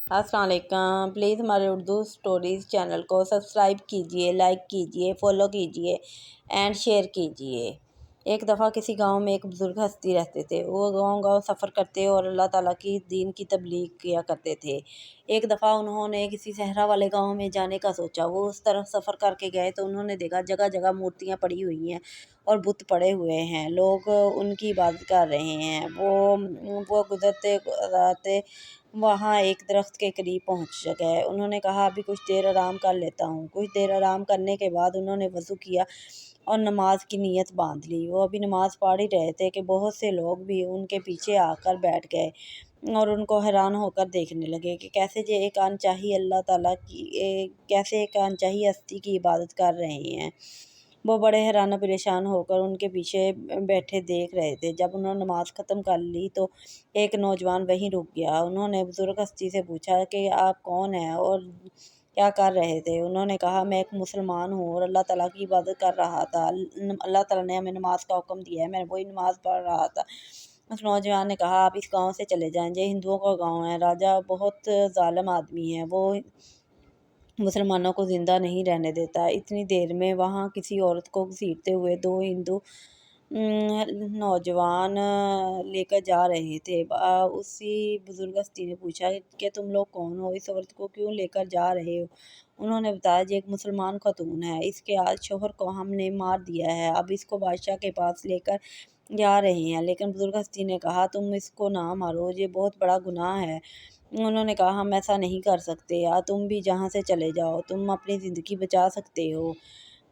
अस्सलाम वालेकुम। प्लीज़ हमारे उर्दू स्टोरीज़ चैनल को सब्सक्राइब कीजिए, लाइक कीजिए, फॉलो कीजिए एंड शेयर कीजिए। एक दफ़ा किसी गांव में एक बुज़ुर्ग हस्ती रहते थे। वो गांव-गांव सफ़र करते और अल्लाह ताला की दीन की तबलीग किया करते थे। एक दफ़ा उन्होंने किसी सहरा वाले गांव में जाने का सोचा। वो उस तरफ सफ़र करके गए तो उन्होंने देखा जगह जगह मूर्तियाँ पड़ी हुई हैं और बुत पड़े हुए हैं। लोग उनकी इबादत कर रहे हैं। वो गुज़रते राते वहाँ एक दरख्त के करीब पहुँच गए। उन्होंने कहा अभी कुछ देर आराम कर लेता हूँ। कुछ देर आराम करने के बाद उन्होंने वज़ू किया और नमाज की नीयत बांध ली। वो अभी नमाज पढ़ ही रहे थे कि बहुत से लोग भी उनके पीछे आकर बैठ गए और उनको हैरान होकर देखने लगे कि कैसे एक अनचाही हस्ती की इबादत कर रहे हैं। वो बड़े हैरान और परेशान होकर उनके पीछे बैठे देख रहे थे। जब उन्होंने नमाज ख़त्म कर ली तो एक नौजवान वहीं रुक गया। उन्होंने बुज़ुर्ग हस्ती से पूछा कि आप कौन हैं और क्या कर रहे थे? उन्होंने कहा मैं एक मुसलमान हूँ और अल्लाह ताला की इबादत कर रहा था। अल्लाह ताला ने हमें नमाज का हुक्म दिया है, मैं वही नमाज पढ़ रहा था। उस नौजवान ने कहा आप इस गांव से चले जाएं, ये हिंदुओं का गांव है। राजा बहुत ज़ालिम आदमी है, वो मुसलमानों को ज़िंदा नहीं रहने देता। इतनी देर में वहाँ किसी औरत को घसीटते हुए दो हिंदू नौजवान लेकर जा रहे थे। उसी बुज़ुर्ग हस्ती ने पूछा कि तुम लोग कौन हो? इस औरत को क्यों लेकर जा रहे हो? उन्होंने बताया ये एक मुसलमान खातून है, इसके आज शोहर को हमने मार दिया है, अब इसको बादशाह के पास लेकर जा रहे हैं। लेकिन बुज़ुर्ग हस्ती ने कहा तुम इसको ना मारो, ये बहुत बड़ा गुनाह है। उन्होंने कहा हम ऐसा नहीं कर सकते, या तुम भी जहाँ से चले जाओ, तुम अपनी ज़िंदगी बचा सकते हो।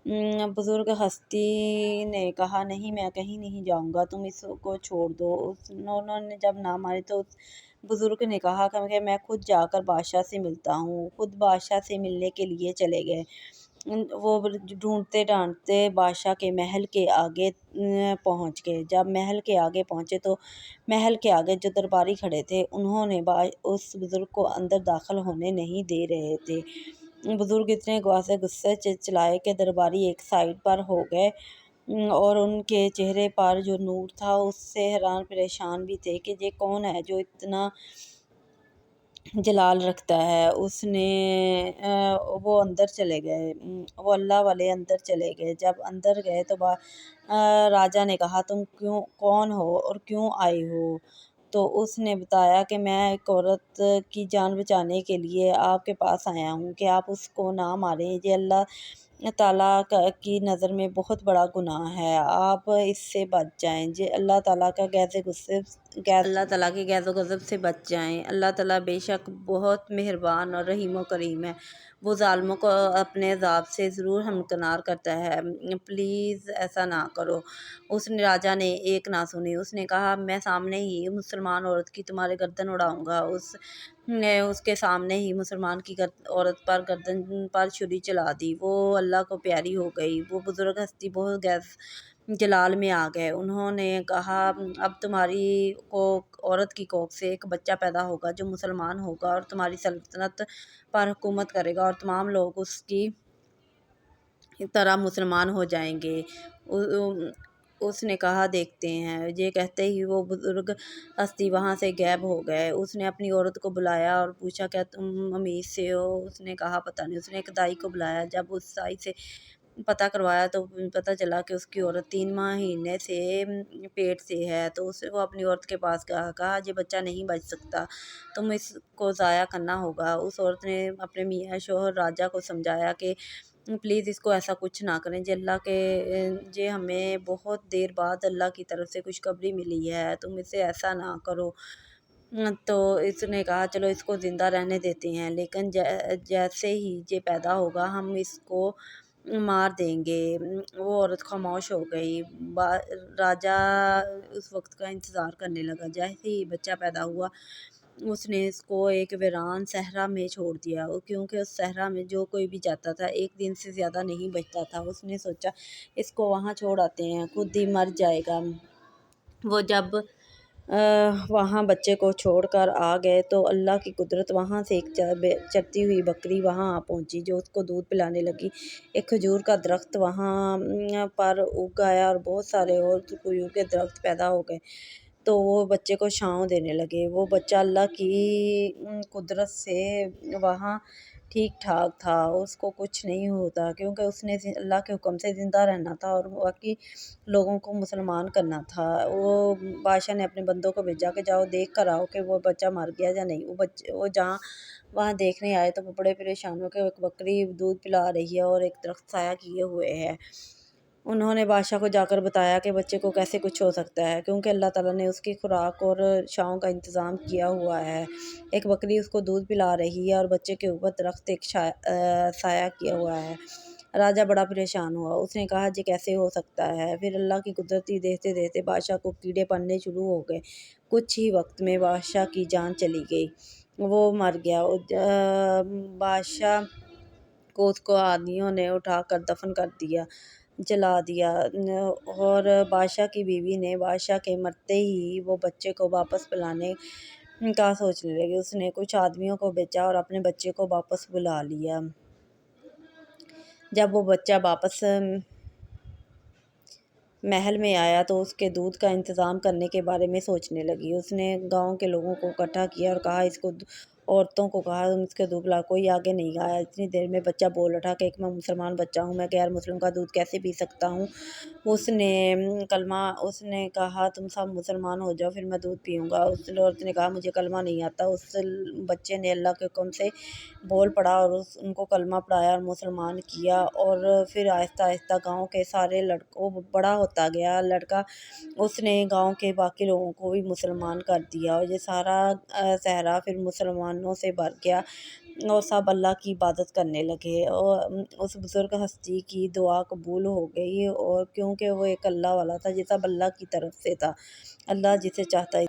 बुज़ुर्ग हस्ती ने कहा नहीं मैं कहीं नहीं जाऊँगा, तुम इसको छोड़ दो। उन्होंने जब ना मानी तो उस बुज़ुर्ग ने कहा कि मैं खुद जाकर बादशाह से मिलता हूँ। खुद बादशाह से मिलने के लिए चले गए। वो ढूँढते-ढाँढते बादशाह के महल के आगे पहुँच गए। जब महल के आगे पहुँचे तो महल के आगे जो दरबारी खड़े थे उन्होंने उस बुज़ुर्ग को अंदर दाखिल होने नहीं दे रहे थे। बुज़ुर्ग इतने गुस्से चिल्लाए कि दरबारी एक साइड पर हो गए और उनके चेहरे पर जो नूर था उससे हैरान परेशान भी थे कि ये कौन है जो इतना जलाल रखता है। वो अंदर चले गए। वो अल्लाह वाले अंदर चले गए। जब अंदर गए तो राजा ने कहा तुम कौन हो और क्यों आए हो? तो उसने बताया कि मैं एक औरत की जान बचाने के लिए आपके पास आया हूँ कि आप उसको ना मारें। ये अल्लाह ताला की नज़र में बहुत बड़ा गुनाह है, आप इससे बच जाएं। ये अल्लाह ताला के गैज़ो गज़ब से बच जाएं। अल्लाह ताला बेशक बहुत मेहरबान और रहीम और करीम है। वो ज़ालिमों को अपने अज़ाब से ज़रूर हमकिनार करता है। प्लीज़ ऐसा ना करो। राजा ने एक ना सुनी। उसने कहा मैं सामने ही मुसलमान औरत की तुम्हारे गर्दन उड़ाऊँगा। उसने उसके सामने ही मुसलमान की औरत पर गर्दन पर छुरी चला दी। वो अल्लाह को प्यारी हो गई। वो बुज़ुर्ग हस्ती बहुत जलाल में आ गए। उन्होंने कहा अब तुम्हारी औरत की कोख से एक बच्चा पैदा होगा जो मुसलमान होगा और तुम्हारी सल्तनत पर हुकूमत करेगा और तमाम लोग उसकी तरह मुसलमान हो जाएंगे। उसने कहा देखते हैं। ये कहते ही वो बुज़ुर्ग हस्ती वहाँ से गायब हो गए। उसने अपनी औरत को बुलाया और पूछा क्या तुम अमीर से हो? उसने कहा पता नहीं। उसने एक दाई को बुलाया। जब उस दाई से पता करवाया तो पता चला कि उसकी औरत 3 महीने से पेट से है। तो वो अपनी औरत के पास कहा ये बच्चा नहीं बच सकता, तुम इसको ज़ाया करना होगा। उस औरत ने अपने मियाँ शौहर राजा को समझाया कि प्लीज़ इसको ऐसा कुछ ना करें। जे हमें बहुत देर बाद अल्लाह की तरफ से खुशखबरी मिली है, तुम इसे ऐसा ना करो। तो इसने कहा चलो इसको ज़िंदा रहने देते हैं, लेकिन जैसे ही ये पैदा होगा हम इसको मार देंगे। वो औरत खामोश हो गई। राजा उस वक्त का इंतज़ार करने लगा। जैसे ही बच्चा पैदा हुआ उसने इसको एक वीरान सहरा में छोड़ दिया, क्योंकि उस सहरा में जो कोई भी जाता था एक दिन से ज़्यादा नहीं बचता था। उसने सोचा इसको वहाँ छोड़ आते हैं, खुद ही मर जाएगा। वो जब वहाँ बच्चे को छोड़कर आ गए तो अल्लाह की कुदरत वहाँ से एक चरती हुई बकरी वहाँ आ पहुँची जो उसको दूध पिलाने लगी। एक खजूर का दरख्त वहाँ पर उग आया और बहुत सारे और खजूर के दरख्त पैदा हो गए। تو وہ بچے کو چھاؤں دینے لگے۔ وہ بچہ اللہ کی قدرت سے وہاں ٹھیک ٹھاک تھا، اس کو کچھ نہیں ہوتا، کیونکہ اس نے اللہ کے حکم سے زندہ رہنا تھا اور باقی لوگوں کو مسلمان کرنا تھا۔ وہ بادشاہ نے اپنے بندوں کو بھیجا کہ جاؤ دیکھ کر آؤ کہ وہ بچہ مر گیا یا نہیں۔ وہ جہاں وہاں دیکھنے آئے تو وہ بڑے پریشان ہو کے ایک بکری دودھ پلا رہی ہے اور ایک درخت سایہ کیے ہوئے ہے۔ انہوں نے بادشاہ کو جا کر بتایا کہ بچے کو کیسے کچھ ہو سکتا ہے، کیونکہ اللہ تعالیٰ نے اس کی خوراک اور چھاؤں کا انتظام کیا ہوا ہے۔ ایک بکری اس کو دودھ پلا رہی ہے اور بچے کے اوپر درخت ایک سایہ کیا ہوا ہے۔ راجہ بڑا پریشان ہوا، اس نے کہا جی کیسے ہو سکتا ہے؟ پھر اللہ کی قدرتی دیکھتے دیکھتے بادشاہ کو کیڑے پڑنے شروع ہو گئے۔ کچھ ہی وقت میں بادشاہ کی جان چلی گئی، وہ مر گیا۔ بادشاہ کو اس کو آدمیوں نے اٹھا کر دفن کر دیا، جلا دیا، اور بادشاہ کی بیوی نے بادشاہ کے مرتے ہی وہ بچے کو واپس بلانے کا سوچنے لگی۔ اس نے کچھ آدمیوں کو بھیجا اور اپنے بچے کو واپس بلا لیا۔ جب وہ بچہ واپس محل میں آیا تو اس کے دودھ کا انتظام کرنے کے بارے میں سوچنے لگی۔ اس نے گاؤں کے لوگوں کو اکٹھا کیا اور کہا عورتوں کو کہا تم اس کے دودھ پلاؤ۔ کوئی آگے نہیں آیا۔ اتنی دیر میں بچہ بول اٹھا کہ میں مسلمان بچہ ہوں، میں غیر مسلم کا دودھ کیسے پی سکتا ہوں؟ اس نے کہا تم سب مسلمان ہو جاؤ پھر میں دودھ پیوں گا۔ اس عورت نے کہا مجھے کلمہ نہیں آتا۔ اس بچے نے اللہ کے حکم سے بول پڑا اور ان کو کلمہ پڑھایا اور مسلمان کیا، اور پھر آہستہ آہستہ گاؤں کے سارے لڑکوں بڑا ہوتا گیا لڑکا، اس نے گاؤں کے باقی لوگوں کو بھی مسلمان کر دیا، اور یہ سارا صحرا پھر مسلمانوں سے بھر گیا اور سب اللہ کی عبادت کرنے لگے، اور اس بزرگ ہستی کی دعا قبول ہو گئی، اور کیونکہ وہ ایک اللہ والا تھا، یہ سب اللہ کی طرف سے تھا، اللہ جسے چاہتا ہے